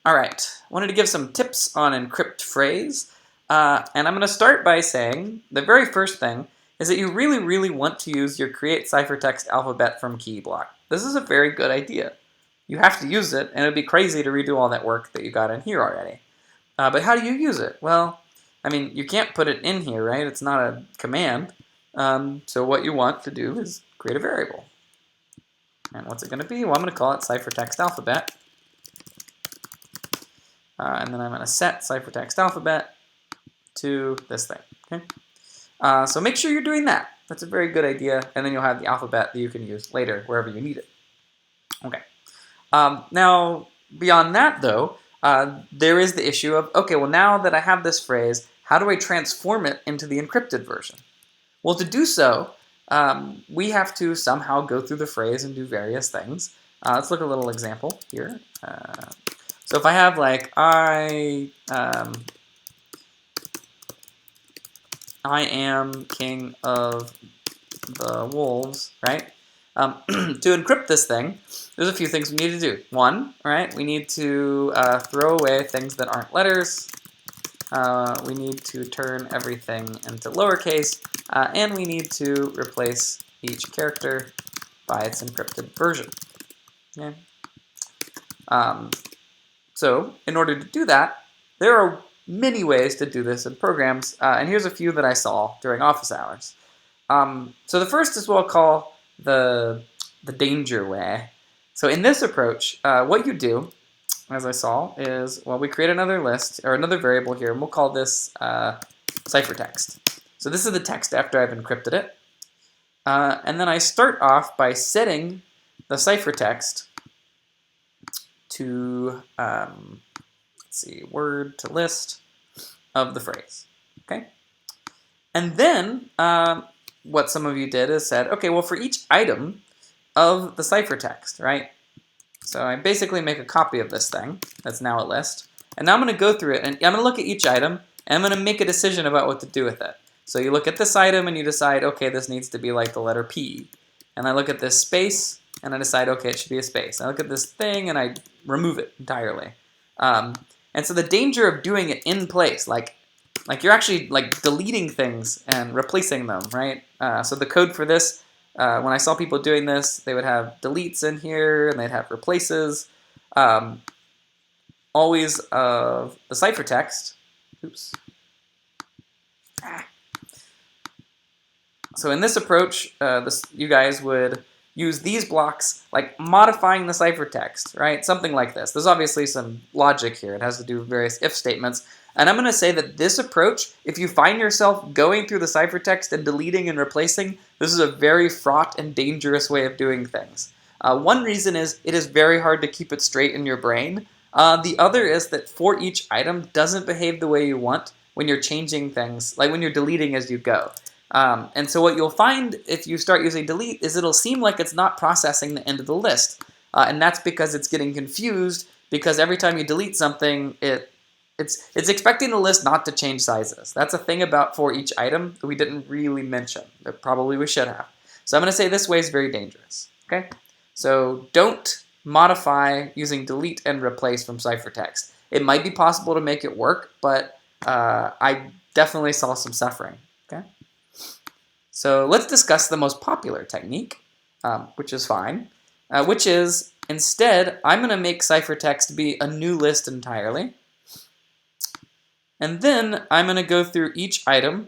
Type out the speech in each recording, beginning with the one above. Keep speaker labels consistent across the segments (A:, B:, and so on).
A: All right, wanted to give some tips on encrypt phrase, and I'm going to start by saying the very first thing is that you really, really want to use your create ciphertext alphabet from key block. This is a very good idea. You have to use it, and it would be crazy to redo all that work that you got in here already. But how do you use it? Well, I mean, you can't put it in here, right? It's not a command. So what you want to do is create a variable. And what's it going to be? Well, I'm going to call it ciphertext alphabet. And then I'm going to set ciphertext alphabet to this thing. Okay. So make sure you're doing that. That's a very good idea. And then you'll have the alphabet that you can use later wherever you need it. Okay. Now, beyond that, though, there is the issue of, okay, well, now that I have this phrase, how do I transform it into the encrypted version? Well, to do so, we have to somehow go through the phrase and do various things. Let's look at a little example here. So if I have like I am king of the wolves, right? To encrypt this thing, there's a few things we need to do. One, right, we need to throw away things that aren't letters. We need to turn everything into lowercase, and we need to replace each character by its encrypted version. Okay. So in order to do that, there are many ways to do this in programs, and here's a few that I saw during office hours. So the first is what I'll call the danger way. So in this approach, what you do, as I saw, is, well, we create another list, or another variable here, and we'll call this ciphertext. So this is the text after I've encrypted it. And then I start off by setting the ciphertext to, let's see, word to list of the phrase, okay? And then what some of you did is said, okay, well, for each item of the ciphertext, right? So I basically make a copy of this thing that's now a list, and now I'm going to go through it, and I'm going to look at each item, and I'm going to make a decision about what to do with it. So you look at this item, and you decide, okay, this needs to be like the letter P. And I look at this space, and I decide, okay, it should be a space. I look at this thing, and I remove it entirely. And so the danger of doing it in place, like you're actually like deleting things and replacing them, right? So the code for this, when I saw people doing this, they would have deletes in here, and they'd have replaces. Always of the ciphertext. Oops. So in this approach, you guys would use these blocks, like modifying the ciphertext, right? Something like this. There's obviously some logic here. It has to do with various if statements. And I'm going to say that this approach, if you find yourself going through the ciphertext and deleting and replacing, this is a very fraught and dangerous way of doing things. One reason is it is very hard to keep it straight in your brain. The other is that for each item doesn't behave the way you want when you're changing things, like when you're deleting as you go. And so what you'll find if you start using delete is it'll seem like it's not processing the end of the list. And that's because it's getting confused, because every time you delete something, it's expecting the list not to change sizes. That's a thing about for each item that we didn't really mention, that probably we should have. So I'm going to say this way is very dangerous. Okay? So don't modify using delete and replace from ciphertext. It might be possible to make it work, but I definitely saw some suffering. Okay? So let's discuss the most popular technique, which is fine, which is instead I'm going to make ciphertext be a new list entirely. And then I'm going to go through each item.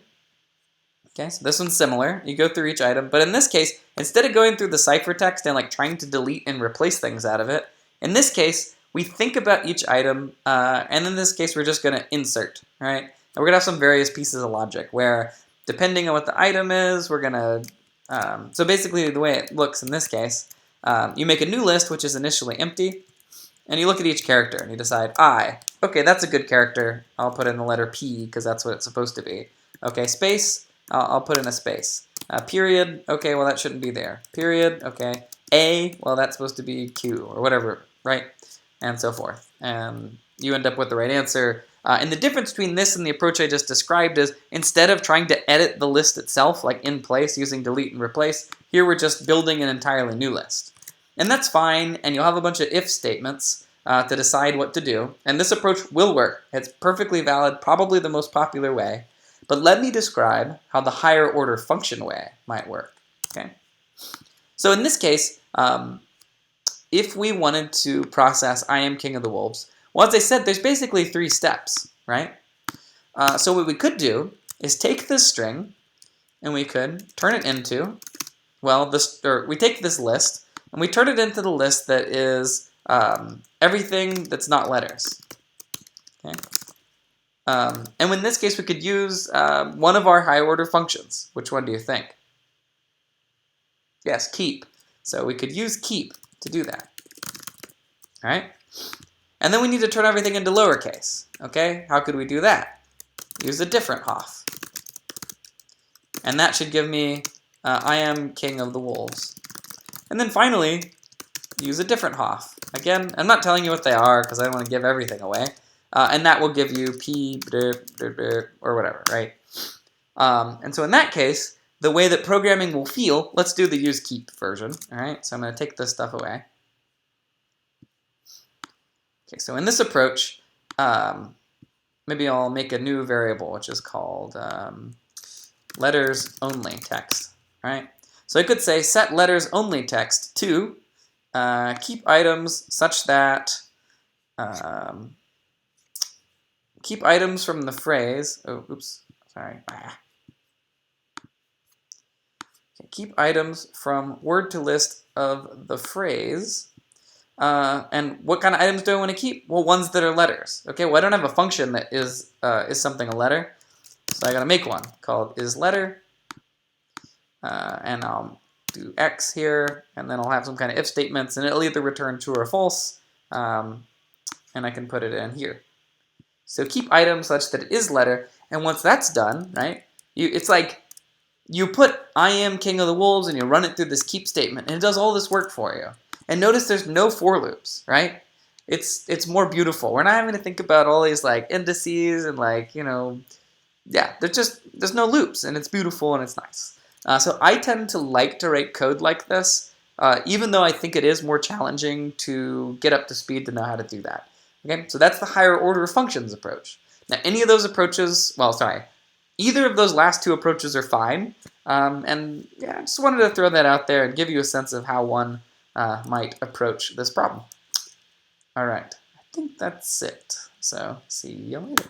A: Okay, so this one's similar. You go through each item, but in this case, instead of going through the ciphertext and like trying to delete and replace things out of it, in this case, we think about each item, and in this case, we're just going to insert, right? And we're going to have some various pieces of logic where, depending on what the item is, we're going to, so basically the way it looks in this case, you make a new list, which is initially empty, and you look at each character and you decide, okay, that's a good character. I'll put in the letter P because that's what it's supposed to be. Okay, space, I'll put in a space. Period, okay, well that shouldn't be there. Period, okay. A, well that's supposed to be Q or whatever, right? And so forth. And you end up with the right answer. And the difference between this and the approach I just described is instead of trying to edit the list itself, like in place using delete and replace, here we're just building an entirely new list. And that's fine, and you'll have a bunch of if statements, to decide what to do. And this approach will work. It's perfectly valid, probably the most popular way. But let me describe how the higher order function way might work. Okay. So in this case, if we wanted to process I am king of the wolves, well, as I said, there's basically 3 steps, right? So what we could do is take this string and we could turn it into, well, we take this list and we turn it into the list that is everything that's not letters. Okay. And in this case, we could use one of our higher order functions. Which one do you think? Yes, keep. So we could use keep to do that. All right. And then we need to turn everything into lowercase. Okay. How could we do that? Use a different hof. And that should give me I am king of the wolves. And then finally, use a different hof. Again, I'm not telling you what they are because I don't want to give everything away. And that will give you p or whatever, right? And so in that case, the way that programming will feel, let's do the use keep version. All right, so I'm going to take this stuff away. Okay, so in this approach, maybe I'll make a new variable which is called letters only text. All right, so I could say set letters only text to keep items such that keep items from the phrase. Oh, oops, sorry. Okay, keep items from word to list of the phrase. And what kind of items do I want to keep? Well, ones that are letters. Okay, well I don't have a function that is something a letter, so I gotta make one called isLetter, and I'll do x here, and then I'll have some kind of if statements, and it'll either return true or false, and I can put it in here. So keep item such that it is letter, and once that's done, right? It's like you put I am king of the wolves, and you run it through this keep statement, and it does all this work for you. And notice there's no for loops, right? It's more beautiful. We're not having to think about all these like indices and like, you know, yeah, there's no loops, and it's beautiful and it's nice. So I tend to like to write code like this, even though I think it is more challenging to get up to speed to know how to do that. Okay, so that's the higher order functions approach. Now, any of those approaches, well, sorry, either of those last 2 approaches are fine. And yeah, I just wanted to throw that out there and give you a sense of how one might approach this problem. All right, I think that's it. So see you later.